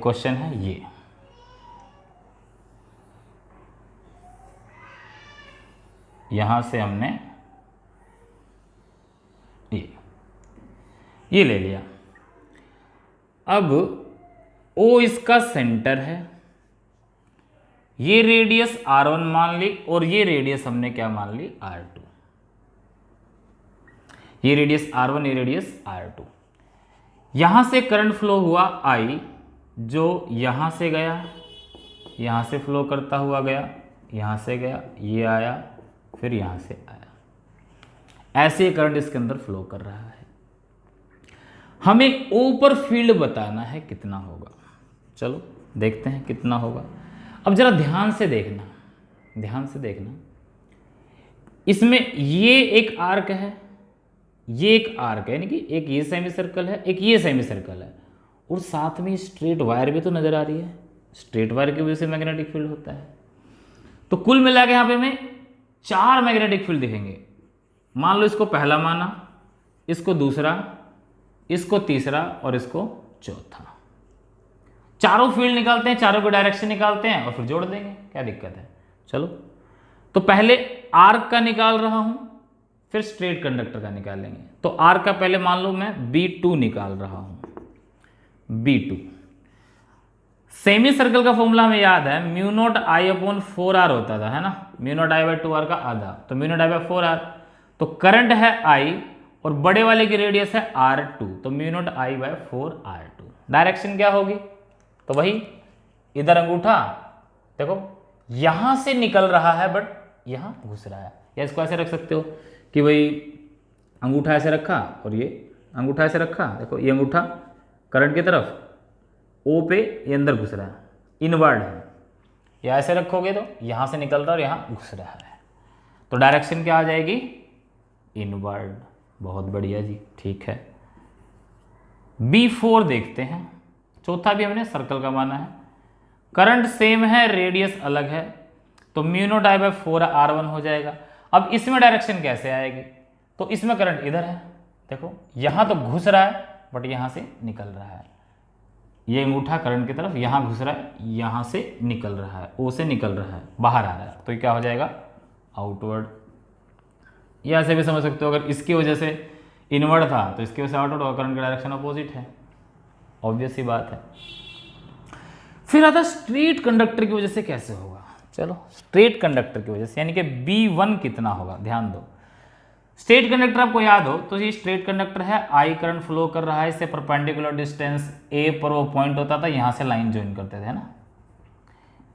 एक क्वेश्चन है ये, यहां से हमने ये ले लिया। अब O इसका सेंटर है, ये रेडियस R1 मान ली और ये रेडियस हमने क्या मान ली R2। ये रेडियस R1, ये रेडियस R2। यहां से करंट फ्लो हुआ I, जो यहां से गया, यहां से फ्लो करता हुआ गया, यहां से गया, ये आया, फिर यहां से आया। ऐसे करंट इसके अंदर फ्लो कर रहा है। हमें O पर फील्ड बताना है कितना होगा। चलो देखते हैं कितना होगा। अब जरा ध्यान से देखना, ध्यान से देखना, इसमें ये एक आर्क है, ये एक आर्क है, यानी कि एक ये सेमी सर्कल है, एक ये सेमी सर्कल है, और साथ में स्ट्रेट वायर भी तो नजर आ रही है। स्ट्रेट वायर की वजह से मैग्नेटिक फील्ड होता है। तो कुल मिला के यहां पे हमें 4 मैग्नेटिक फील्ड दिखेंगे। मान लो इसको पहला माना, इसको दूसरा, इसको तीसरा और इसको चौथा। चारों फील्ड निकालते हैं, चारों की डायरेक्शन निकालते हैं और फिर जोड़ देंगे, क्या दिक्कत है। चलो तो पहले आर्क का निकाल रहा हूं, फिर स्ट्रेट कंडक्टर का निकालेंगे। तो आर्क का पहले मान लो मैं B2 निकाल रहा हूं। B2 सेमी सर्कल का फॉर्मूला हमें याद है, mu nought I upon 4R होता था, है ना, mu nought I by 2R का आधा, तो mu nought I by 4R। तो करंट है I और बड़े वाले की रेडियस है R2, तो mu nought I by 4R2। Direction क्या होगी, तो वही इधर अंगूठा देखो यहां से निकल रहा है बट यहां घुस रहा है। या इसको ऐसे रख सकते हो कि भाई अंगूठा ऐसे रखा और ये अंगूठा ऐसे रखा, देखो ये अंगूठा करंट की तरफ, O पे ये अंदर घुस रहा है, इनवर्ड है। या ऐसे रखोगे तो यहां से निकल रहा है और यहां घुस रहा है, तो डायरेक्शन क्या आ जाएगी, इनवर्ड। बहुत बढ़िया जी, ठीक है। B4 देखते हैं, चौथा भी हमने सर्कल का माना है, करंट सेम है, रेडियस अलग है, तो mu nought I by 4R1 हो जाएगा। अब इसमें डायरेक्शन कैसे आएगी, तो इसमें करंट इधर है, देखो यहां तो घुस रहा है बट यहां से निकल रहा है। ये अंगूठा करंट की तरफ, यहां घुस रहा है, यहां से निकल रहा है, O से निकल रहा है, बाहर आ रहा है, तो ये क्या हो जाएगा, आउटवर्ड। या ऐसे भी समझ सकते हो, अगर इसकी वजह से इनवर्ड था तो इसकी वजह से आउटवर्ड होगा, करंट का डायरेक्शन अपोजिट है, ऑब्वियस सी बात है। फिर आता स्ट्रेट कंडक्टर की वजह से कैसे होगा। चलो स्ट्रेट कंडक्टर की वजह से, यानी कि B1 कितना होगा, ध्यान दो। स्ट्रेट कंडक्टर आपको याद हो तो ये स्ट्रेट कंडक्टर है, I करंट फ्लो कर रहा है, इससे परपेंडिकुलर डिस्टेंस A पर वो पॉइंट होता था, यहां से लाइन ज्वाइन करते थे ना,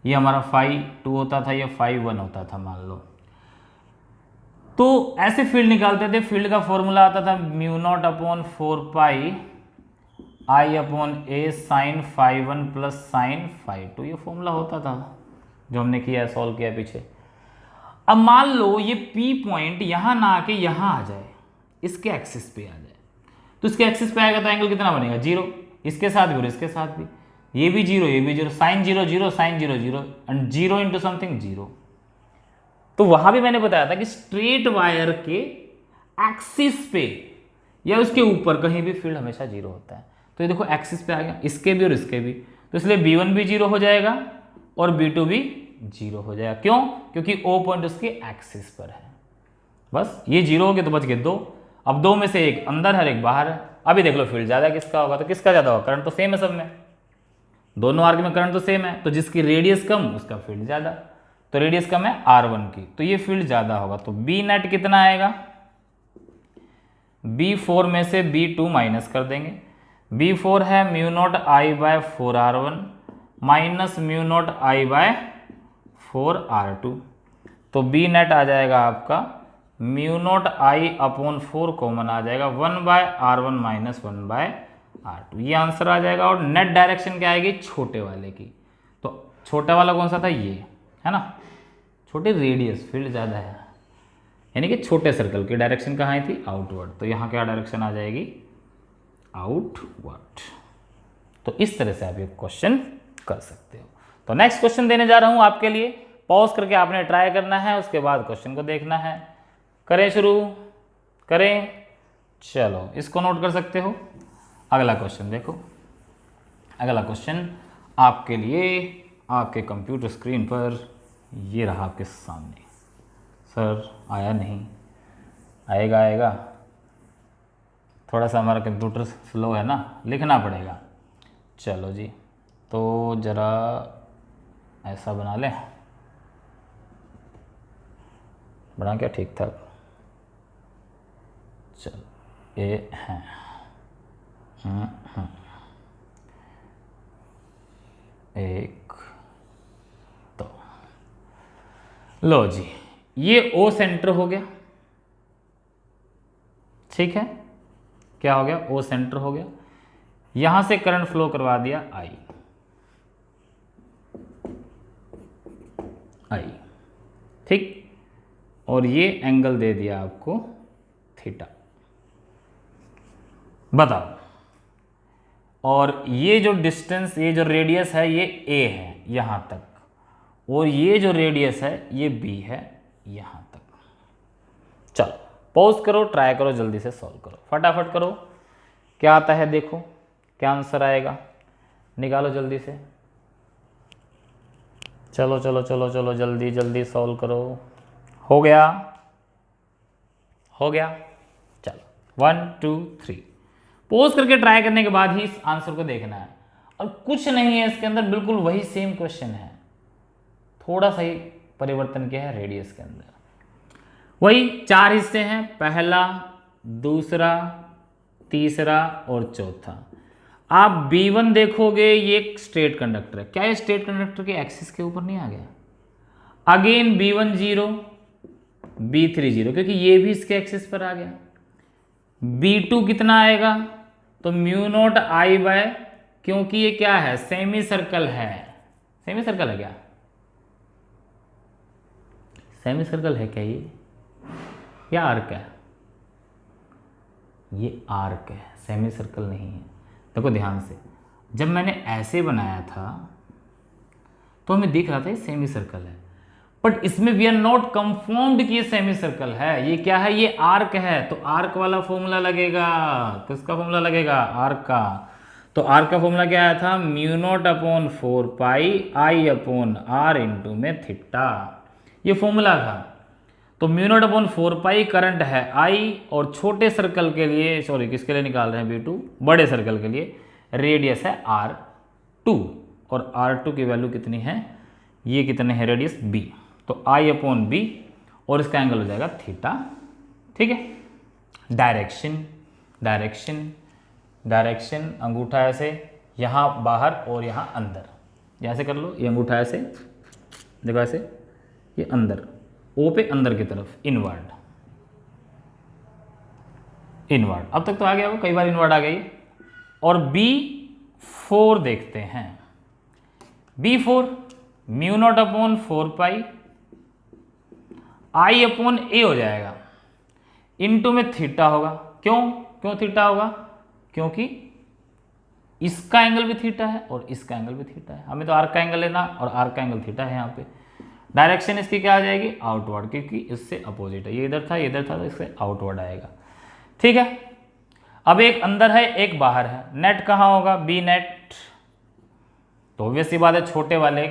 ये हमारा φ2 होता था, ये φ1 होता था मान लो। तो ऐसे फील्ड निकालते थे, फील्ड का फॉर्मूला आता था mu nought upon 4 pi I upon A sine φ1 plus sine φ2, ये फॉर्मूला होता था जो हमने किया, सॉल्व किया पीछे। अब मान लो ये P पॉइंट यहां ना आके यहां आ जाए, इसके एक्सिस पे आ जाए, तो इसके एक्सिस पे आएगा तो एंगल कितना बनेगा, 0, इसके साथ भी और इसके साथ भी, ये भी 0, ये भी 0, sign 0 0 sign 0 0 and 0 into something 0। तो वहां भी मैंने बताया था कि स्ट्रेट वायर के एक्सिस पे या उसके ऊपर कहीं भी फील्ड हमेशा 0 होता है। तो ये देखो एक्सिस पे आ गया, इसके भी और इसके भी, तो इसलिए B1 भी 0 हो जाएगा और B2 भी 0 हो जाएगा। क्यों, क्योंकि O पॉइंट उसके एक्सिस पर है। बस ये 0 हो गया तो बच गए 2। अब 2 में से एक अंदर है एक बाहर है। अभी देख लो फील्ड ज्यादा किसका होगा, तो किसका ज्यादा होगा, करंट तो सेम है सब में, दोनों आर्क में करंट तो सेम है, तो जिसकी रेडियस कम उसका फील्ड ज्यादा, तो रेडियस कम है R1 की, तो ये फील्ड ज्यादा होगा। तो B नेट कितना आएगा, B4 में से B2 माइनस कर देंगे, B4 है mu nought I by 4R1 minus mu nought I by 4R2, तो B नेट आ जाएगा आपका mu nought I upon 4 common आ जाएगा, 1 bye R1 minus 1 bye R2, ये आंसर आ जाएगा। और नेट डायरेक्शन क्या आएगी, छोटे वाले की, तो छोटा वाला कौन सा था, ये है ना, छोटे रेडियस, फील्ड ज़्यादा है, यानी कि छोटे सर्कल की डायरेक्शन कहाँ आई थी, आउटवर्ड, तो यहाँ क्या डायरेक्शन आ जाएगी, आउटवर्ड। तो इस तरह से आप ये क्वेश्चन कर सकते हो। तो नेक्स्ट क्वेश्चन देने जा रहा हूँ आपके लिए, पॉज करके आपने ट्राई करना है, उसके बाद क्वेश्चन को देखना है। करें शुरू, करें, चलो इसको नोट कर सकते हो। अगला क्वेश्चन देखो, अगला क्वेश्चन आपके लिए आपके कंप्यूटर स्क्रीन पर ये रहा आपके सामने। सर आया नहीं, आएगा आएगा, थोड़ा सा हमारा कंप्यूटर स्लो है ना, लिखना पड़ेगा। चलो जी, तो ज़रा ऐसा बना लें, बना क्या ठीक ठाक। चलो ये है एक, तो लो जी, ये ओ सेंटर हो गया, ठीक है, क्या हो गया, ओ सेंटर हो गया। यहां से करंट फ्लो करवा दिया आई, ठीक, और ये एंगल दे दिया आपको थीटा। बताओ, और ये जो डिस्टेंस, ये जो रेडियस है ये ए है यहां तक, और ये जो रेडियस है ये बी है यहां तक। चलो पॉज करो, ट्राई करो, जल्दी से सॉल्व करो, फटाफट करो, क्या आता है देखो, क्या आंसर आएगा, निकालो जल्दी से। चलो चलो चलो चलो, जल्दी जल्दी सॉल्व करो। हो गया, हो गया, चलो 1 2 3। पोज करके ट्राई करने के बाद ही इस आंसर को देखना है, और कुछ नहीं है इसके अंदर, बिल्कुल वही सेम क्वेश्चन है, थोड़ा सा ही परिवर्तन किया है रेडियस के अंदर। वही 4 हिस्से हैं, पहला, दूसरा, तीसरा और चौथा। आप B1 देखोगे, ये एक स्ट्रेट कंडक्टर है, क्या ये स्ट्रेट कंडक्टर के एक्सिस के ऊपर नहीं आ गया? अगेन B1 0, B3 0, क्योंकि ये भी इसके एक्सिस पर आ गया। B2 कितना आएगा? तो म्यू नॉट आई बाय, क्योंकि ये क्या है, सेमी सर्कल है। सेमी सर्कल है क्या? सेमी सर्कल है क्या ये, या आर्क है? ये आर्क है, सेमी सर्कल नहीं है। देखो ध्यान से, जब मैंने ऐसे बनाया था तो हमें दिख रहा था ये सेमी सर्कल है, बट इसमें वी आर नॉट कंफर्म्ड कि ये सेमी सर्कल है। ये क्या है, ये आर्क है, तो आर्क वाला फॉर्मूला लगेगा। किसका फॉर्मूला लगेगा? आर्क का। तो आर्क का फॉर्मूला क्या आया था? Mu nought upon 4 pi I upon R into में थीटा, ये फॉर्मूला था। तो mu nought upon 4 pi current है आई, और छोटे सर्कल के लिए, सॉरी किसके लिए निकाल रहे हैं B2, बड़े सर्कल के लिए रेडियस है R2, और R2 की वैल्यू कितनी है, ये कितने है रेडियस B, तो I अपॉन B, और इसका एंगल हो जाएगा थीटा, ठीक है। डायरेक्शन, डायरेक्शन, डायरेक्शन, अंगूठा ऐसे, यहाँ बाहर और यहाँ अंदर, ऐसे कर लो, ये अंगूठा ऐसे, देखो ऐसे, ये अंदर, ओ पे अंदर की तरफ, इनवर्ड, इनवर्ड। अब तक तो आ गया वो, कई बार इनवर्ड आ गई। और B4 देखते हैं। B4 mu nought upon 4 pi I upon ए हो जाएगा, इनटू में थीटा होगा। क्यों क्यों थीटा होगा? क्योंकि इसका एंगल भी थीटा है और इसका एंगल भी थीटा है, हमें तो आर्क का एंगल लेना, और आर्क का एंगल थीटा है यहाँ पे। डायरेक्शन इसकी क्या आ जाएगी? आउटवर्ड, क्योंकि इससे अपोजिट है, ये इधर था, ये इधर था, तो इससे आउटवर्ड आएगा, ठीक है। अब एक अंदर है, एक बाहर है, नेट कहाँ होगा? B net. तो ऑब्वियस सी बात है, छोटे वाले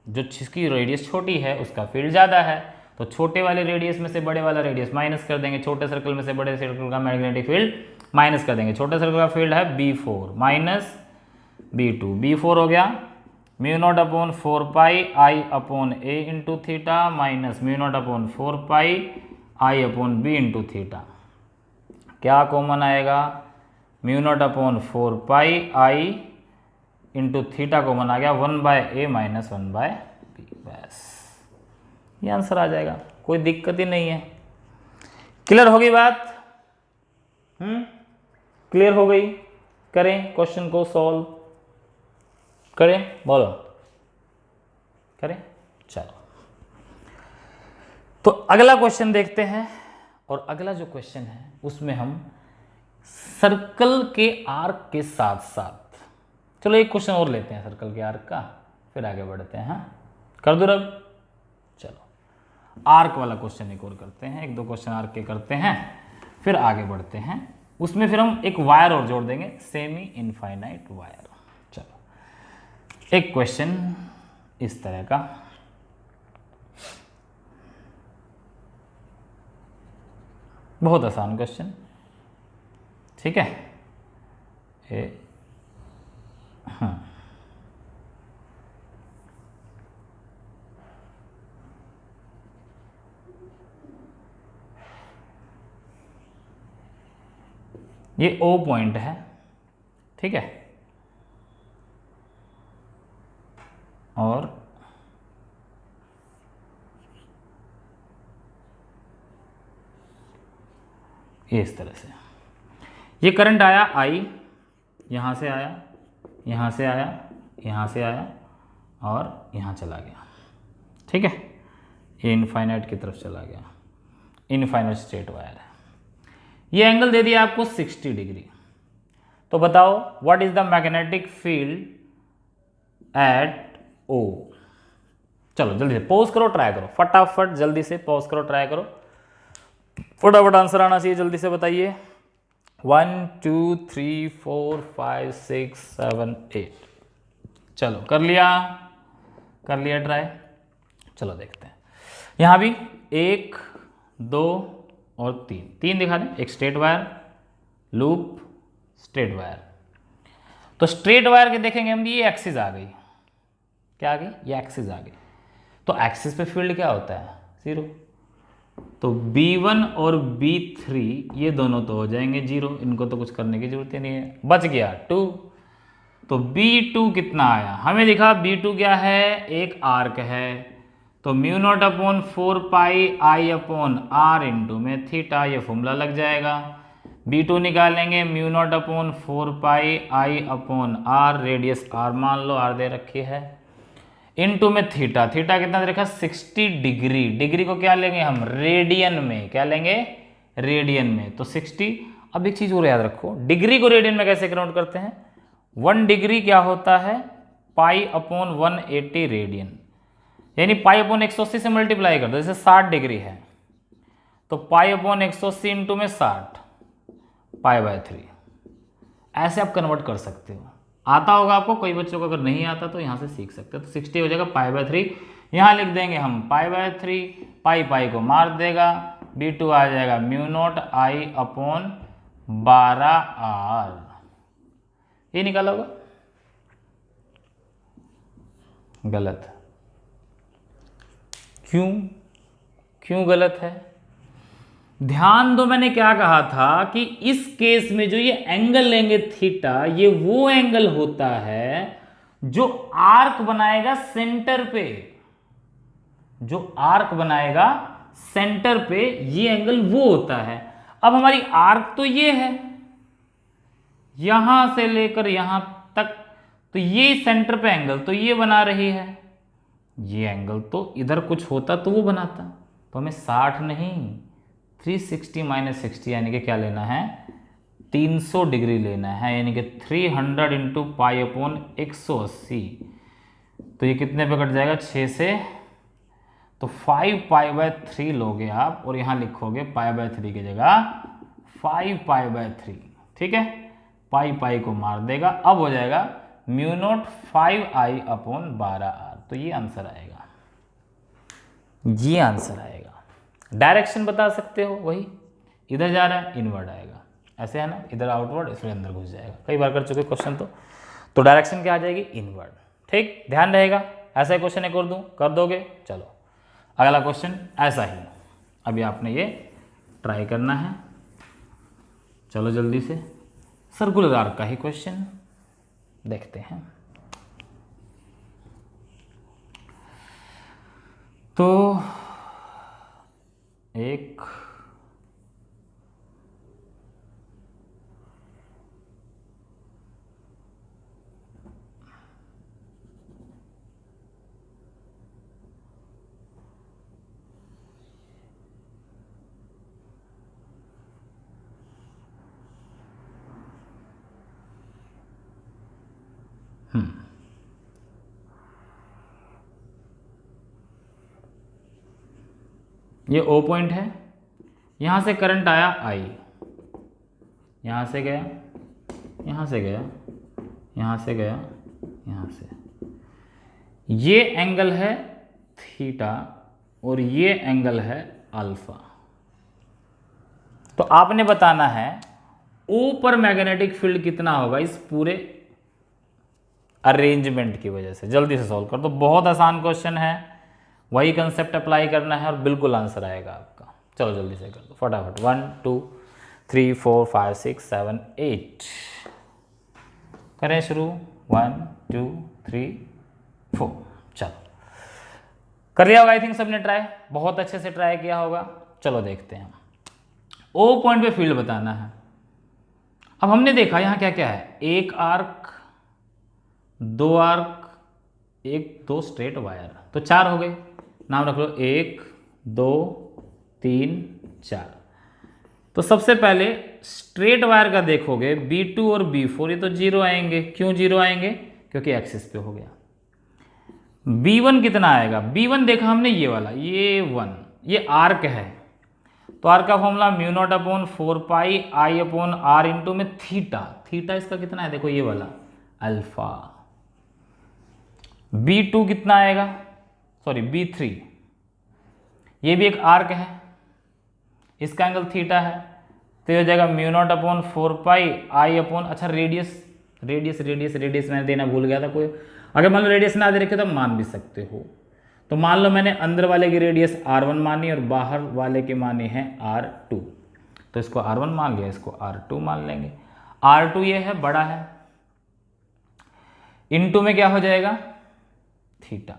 जो जिसकी रेडियस छोटी है उसका फील्ड ज़्यादा है, तो छोटे वाले रेडियस में से बड़े वाला रेडियस माइनस कर देंगे, छोटे सर्कल में से बड़े सर्कल का मैग्नेटिक फील्ड माइनस कर देंगे। छोटे सर्कल का फील्ड है B4 माइनस B2, B4 हो गया mu nought upon 4 pi I upon A into theta minus mu nought upon 4 pi I upon B into theta. क्या कॉमन आएगा? Mu nought upon 4 pi I into theta common आ गया, 1 by A minus 1 by B, बस ये answer आ जाएगा, कोई दिक्कत ही नहीं है। क्लियर हो गई बात? क्लियर हो गई? करें क्वेश्चन को सॉल्व, करें, बोलो करें। चलो तो अगला क्वेश्चन देखते हैं, और अगला जो क्वेश्चन है उसमें हम सर्कल के आर्क के साथ साथ, चलो एक क्वेश्चन और लेते हैं सर्कल के आर्क का, फिर आगे बढ़ते हैं। हाँ कर दो रब, चलो आर्क वाला क्वेश्चन एक और करते हैं, एक दो क्वेश्चन आर्क के करते हैं, फिर आगे बढ़ते हैं। उसमें फिर हम एक वायर और जोड़ देंगे, सेमी इनफाइनाइट वायर। चलो एक क्वेश्चन इस तरह का, बहुत आसान क्वेश्चन, ठीक है। हाँ, ये O पॉइंट है, ठीक है, और ये इस तरह से ये करंट आया I, यहाँ से आया, यहाँ से आया, यहाँ से आया और यहाँ चला गया, ठीक है। ये इनफाइनाइट की तरफ चला गया, इनफाइनाइट स्ट्रेट वायर है। ये एंगल दे दिया आपको 60 डिग्री। तो बताओ what is the magnetic field at O। चलो जल्दी से पॉज करो, ट्राई करो, फटाफट जल्दी से पॉज करो, ट्राई करो, फटाफट आंसर आना चाहिए, जल्दी से बताइए। 1 2 3 4 5 6 7 8। चलो कर लिया ट्राई। चलो देखते हैं, यहाँ भी 1 2 और 3 दिखा दें, एक straight wire, loop, straight wire. तो स्ट्रेट वायर के देखेंगे हम, ये एक्सिस आ गई, क्या आ गई, ये एक्सिस आ गई। तो एक्सिस पे फील्ड क्या होता है, 0। तो B1 और B3 ये दोनों तो हो जाएंगे 0, इनको तो कुछ करने की जरूरत ही नहीं है, बच गया 2। तो B2 कितना आया, हमें दिखा B2 क्या है, एक आर्क है, तो mu nought upon 4 pi I upon R into में थीटा, ये फॉर्मूला लग जाएगा। B2 निकालेंगे, mu nought upon 4 pi I upon R, radius R मान लो, R दे रखी है, इनटू में थीटा, थीटा कितना देखा 60 डिग्री, डिग्री को क्या लेंगे हम, रेडियन में, क्या लेंगे, रेडियन में, तो 60। अब एक चीज और याद रखो, डिग्री को रेडियन में कैसे कन्वर्ट करते हैं, 1 डिग्री क्या होता है, पाई अपॉन 180 रेडियन, यानी पाई अपॉन 180 से मल्टीप्लाई कर दो, जैसे 60 डिग्री है तो पाई अपॉन 180 इंटू में 60, पाई बाय 3, ऐसे आप कन्वर्ट कर सकते हो। आता होगा आपको, कोई बच्चों को अगर नहीं आता तो यहाँ से सीख सकते हो। तो 60 हो जाएगा पाई बाय 3, यहाँ लिख देंगे हम पाई बाय 3, पाई पाई को मार देगा, B2 आ जाएगा mu nought I upon 12R, ये निकाला होगा, गलत। क्यों गलत है, ध्यान दो, मैंने क्या कहा था कि इस केस में जो ये एंगल लेंगे थीटा, ये वो एंगल होता है जो आर्क बनाएगा सेंटर पे, जो आर्क बनाएगा सेंटर पे, ये एंगल वो होता है। अब हमारी आर्क तो ये है, यहां से लेकर यहां तक, तो ये सेंटर पे एंगल तो ये बना रही है, ये एंगल तो इधर कुछ होता तो वो बनाता, तो हमें 60 नहीं 360 माइनस 60 यानी कि क्या लेना है, 300 डिग्री लेना है, यानी कि 300 इंटू पाई अपॉन 180। तो ये कितने पे कट जाएगा, 6 से, तो 5 पाई बाय 3 लोगे आप, और यहाँ लिखोगे पाई बाय 3 की जगह 5 पाई बाय 3, ठीक है, पाई पाई को मार देगा, अब हो जाएगा mu naught 5I upon 12R। तो ये आंसर आएगा, ये आंसर आएगा। डायरेक्शन बता सकते हो, वही इधर जा रहा है, इनवर्ड आएगा, ऐसे है ना, इधर आउटवर्ड, इसमें अंदर घुस जाएगा, कई बार कर चुके क्वेश्चन। तो डायरेक्शन क्या आ जाएगी, इनवर्ड, ठीक, ध्यान रहेगा। ऐसा ही क्वेश्चन एक और दूं, कर दोगे। चलो अगला क्वेश्चन ऐसा ही, अभी आपने ये ट्राई करना है। चलो जल्दी से, सर्कुलर आर्क का ही क्वेश्चन देखते हैं। तो एक ये O पॉइंट है, यहाँ से करंट आया I, यहाँ से गया, यहाँ से गया, यहाँ से गया, यहाँ से, ये एंगल है थीटा और ये एंगल है अल्फा। तो आपने बताना है ओ पर मैग्नेटिक फील्ड कितना होगा इस पूरे अरेंजमेंट की वजह से। जल्दी से सॉल्व कर दो, बहुत आसान क्वेश्चन है, वही कंसेप्ट अप्लाई करना है और बिल्कुल आंसर आएगा आपका। चलो जल्दी से कर दो फटाफट। 1 2 3 4 5 6 7 8 करें शुरू। 1 2 3 4 चलो कर लिया होगा आई थिंक सबने ट्राई, बहुत अच्छे से ट्राई किया होगा। चलो देखते हैं, ओ पॉइंट पे फील्ड बताना है। अब हमने देखा यहाँ क्या क्या है, एक आर्क, दो आर्क, एक दो स्ट्रेट वायर, तो 4 हो गए। नाम रख लो 1 2 3 4। तो सबसे पहले स्ट्रेट वायर का देखोगे B2 और B4, ये तो 0 आएंगे। क्यों 0 आएंगे? क्योंकि एक्सिस पे हो गया। B1 कितना आएगा? B1 देखा हमने ये वाला, ये 1, ये आर्क है, तो आर्क का फॉर्मूला μ0/4πI/r इंटू में थीटा। थीटा इसका कितना है? देखो ये वाला अल्फा। B2 कितना आएगा? सॉरी B3, ये भी एक आर्क है, इसका एंगल थीटा है, तो ये हो जाएगा μ0/4πI/, अच्छा रेडियस मैंने देना भूल गया था। कोई अगर मान लो रेडियस ना दे रखे तो मान भी सकते हो। तो मान लो मैंने अंदर वाले की रेडियस R1 मानी और बाहर वाले की मानी है R2, तो इसको R1 मान लिया, इसको R2 मान लेंगे। R2 ये है, बड़ा है, इनटू में क्या हो जाएगा? थीटा।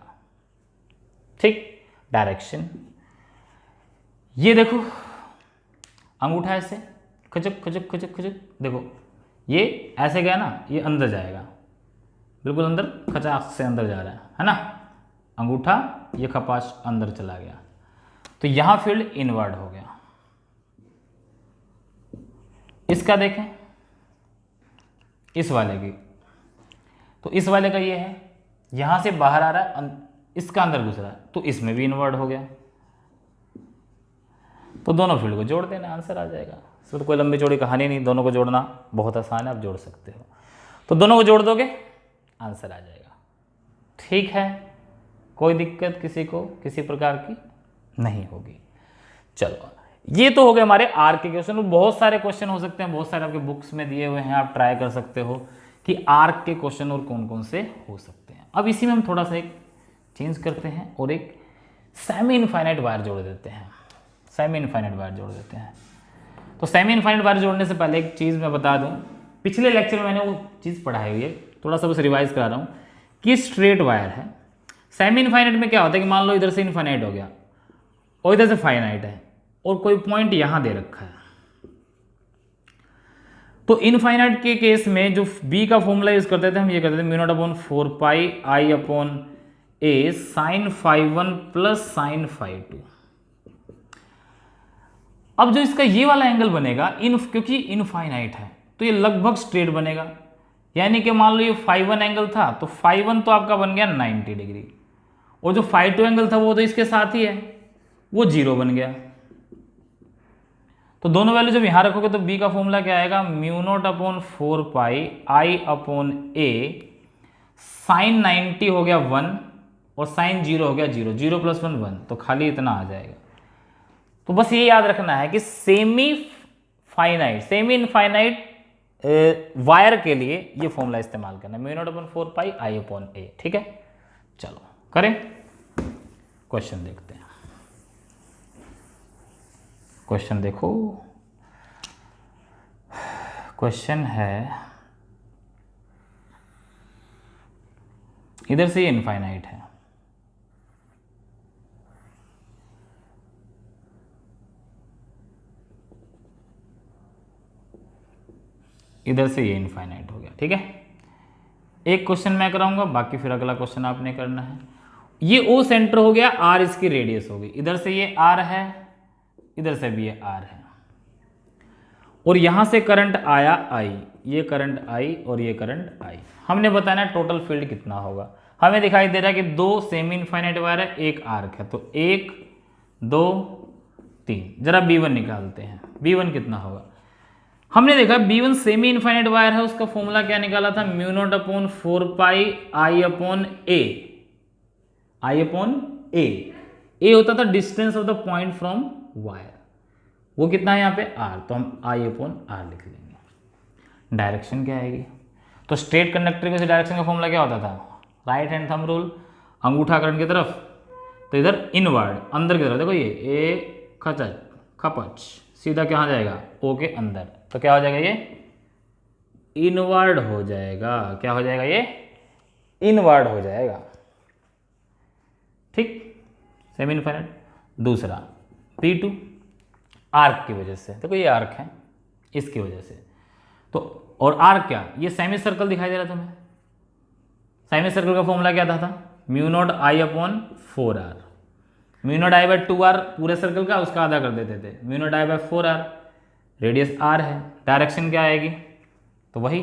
ठीक, डायरेक्शन ये देखो, अंगूठा ऐसे खचक खचक खचक खचक, देखो ये ऐसे गया ना, ये अंदर जाएगा, बिल्कुल अंदर, खचाक से अंदर जा रहा है ना। अंगूठा ये खपाच अंदर चला गया, तो यहां फील्ड इनवर्ड हो गया। इसका देखें, इस वाले की, तो इस वाले का ये है, यहां से बाहर आ रहा है, इसका अंदर घुस रहा है, तो इसमें भी इनवर्ड हो गया। तो दोनों फील्ड को जोड़ देना, आंसर आ जाएगा। इसमें तो कोई लंबी चौड़ी कहानी नहीं, दोनों को जोड़ना बहुत आसान है, आप जोड़ सकते हो। तो दोनों को जोड़ दोगे, आंसर आ जाएगा। ठीक है, कोई दिक्कत किसी को किसी प्रकार की नहीं होगी। चलो, ये तो हो गए हमारे आर के क्वेश्चन। बहुत सारे क्वेश्चन हो सकते हैं, बहुत सारे आपके बुक्स में दिए हुए हैं, आप ट्राई कर सकते हो कि आर्क के क्वेश्चन और कौन कौन से हो सकते हैं। अब इसी में हम थोड़ा सा एक चेंज करते हैं और एक सेमी इनफाइनाइट वायर जोड़ देते हैं। सेमी इनफाइनाइट वायर जोड़ देते हैं। तो सेमी इनफाइनाइट वायर जोड़ने से पहले एक चीज़ मैं बता दूं, पिछले लेक्चर में मैंने वो चीज़ पढ़ाई हुई है, थोड़ा सा बस रिवाइज करा रहा हूँ कि स्ट्रेट वायर है। सेमी इनफाइनाइट में क्या होता है कि मान लो इधर से इनफाइनाइट हो गया और इधर से फाइनाइट है और कोई पॉइंट यहां दे रखा है, तो इनफाइनाइट के केस में जो बी का फॉर्मूला यूज करते थे हम, ये करते थे μ0/4πI/A sin φ1 प्लस sin φ2। अब जो इसका ये वाला एंगल बनेगा, क्योंकि इनफाइनाइट है तो ये लगभग स्ट्रेट बनेगा, यानी कि मान लो ये φ1 एंगल था तो φ1 तो आपका बन गया 90 डिग्री, और जो φ2 एंगल था वो तो इसके साथ ही है, वो 0 बन गया। तो दोनों वैल्यू जब यहां रखोगे तो b का फॉर्मूला क्या आएगा? μ0/4πI/A sin 90 हो गया 1 और sin 0 हो गया 0, 0 + 1 1, तो खाली इतना आ जाएगा। तो बस ये याद रखना है कि सेमी इनफाइनाइट वायर के लिए ये फॉर्मूला इस्तेमाल करना है, μ0/4πI/A। ठीक है, चलो करें, क्वेश्चन देखते हैं। क्वेश्चन देखो, क्वेश्चन है इधर से ये इनफाइनाइट है, इधर से ये इनफाइनाइट हो गया। ठीक है, एक क्वेश्चन मैं कराऊंगा, बाकी फिर अगला क्वेश्चन आपने करना है। ये ओ सेंटर हो गया, आर इसकी रेडियस होगी, इधर से ये आर है, इधर से भी ये आर है, और यहां से करंट आया आई, ये करंट आई और ये करंट आई। हमने बताना टोटल फील्ड कितना होगा। हमें दिखाई दे रहा है कि 2 सेमी इनफाइनाइट वायर है, एक आर्क है, तो 1 2 3। जरा B1 निकालते हैं, B1 कितना होगा? हमने देखा B1 सेमी इनफाइनाइट वायर है, उसका फॉर्मूला क्या निकाला था? μ0/4πI/A आई अपॉन ए होता था distance of the point from wire, वो कितना है यहाँ पे आर, तो हम आई अपॉन आर लिख लेंगे। डायरेक्शन क्या आएगी, तो स्ट्रेट कंडक्टर के डायरेक्शन का फॉर्मूला क्या होता था, राइट हैंड थंब रूल, अंगूठा करंट की तरफ, तो इधर इनवर्ड अंदर की तरफ, देखो ये ए खपच सीधा कहाँ जाएगा, ओ के अंदर, तो क्या हो जाएगा ये इनवर्ड हो जाएगा, क्या हो जाएगा ये इनवर्ड हो जाएगा, ठीक, सेमी इनफाइनाइट। दूसरा P2 आर्क की वजह से, देखो ये आर्क है इसकी वजह से, तो और आर्क क्या, ये सेमी सर्कल दिखाई दे रहा था तुम्हें, सेमी सर्कल का फॉर्मूला क्या था mu nought I upon 4r, mu nought I bye 2r पूरे सर्कल का उसका आधा कर देते थे, म्यू नॉट आई बाय 4r, रेडियस r है, डायरेक्शन क्या आएगी, तो वही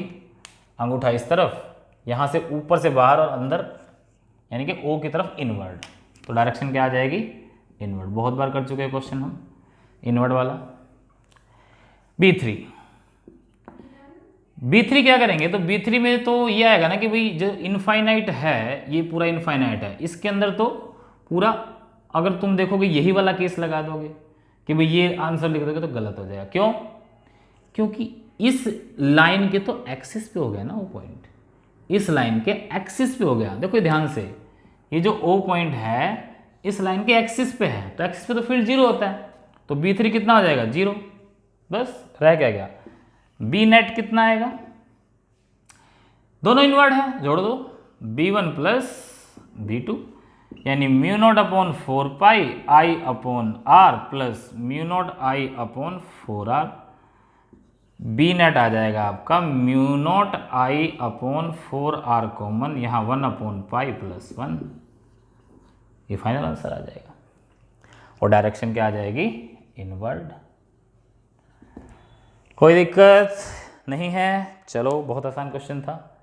अंगूठा इस तरफ, यहाँ से ऊपर से बाहर और अंदर, यानी कि O की तरफ इनवर्ड, तो डायरेक्शन क्या आ जाएगी इनवर्ड, बहुत बार कर चुके हैं क्वेश्चन हम इनवर्ड वाला। B3 क्या करेंगे, तो B3 में तो ये आएगा ना कि भाई जो इनफाइनाइट है, ये पूरा इनफाइनाइट है, इसके अंदर तो पूरा, अगर तुम देखोगे यही वाला केस लगा दोगे कि भाई ये आंसर लिख दोगे तो गलत हो जाएगा, क्यों, क्योंकि इस लाइन के तो एक्सिस पे हो गया ना वो पॉइंट, इस लाइन के एक्सिस पे हो गया, देखो ध्यान से, ये जो O पॉइंट है इस लाइन के एक्सिस पे है, तो एक्सिस पे तो फील्ड 0 होता है, तो B3 कितना हो जाएगा 0, बस रह क्या गया, B नेट कितना आएगा, दोनों इनवर्ड है जोड़ दो, B1 प्लस B2 यानी mu nought upon 4 pi I upon R plus mu nought I upon 4r, B net आ जाएगा आपका mu nought I upon 4r common, यहाँ 1 अपॉन पाई प्लस 1, ये फाइनल आंसर आ जाएगा, और डायरेक्शन क्या आ जाएगी इनवर्ड। कोई दिक्कत नहीं है, चलो बहुत आसान क्वेश्चन था।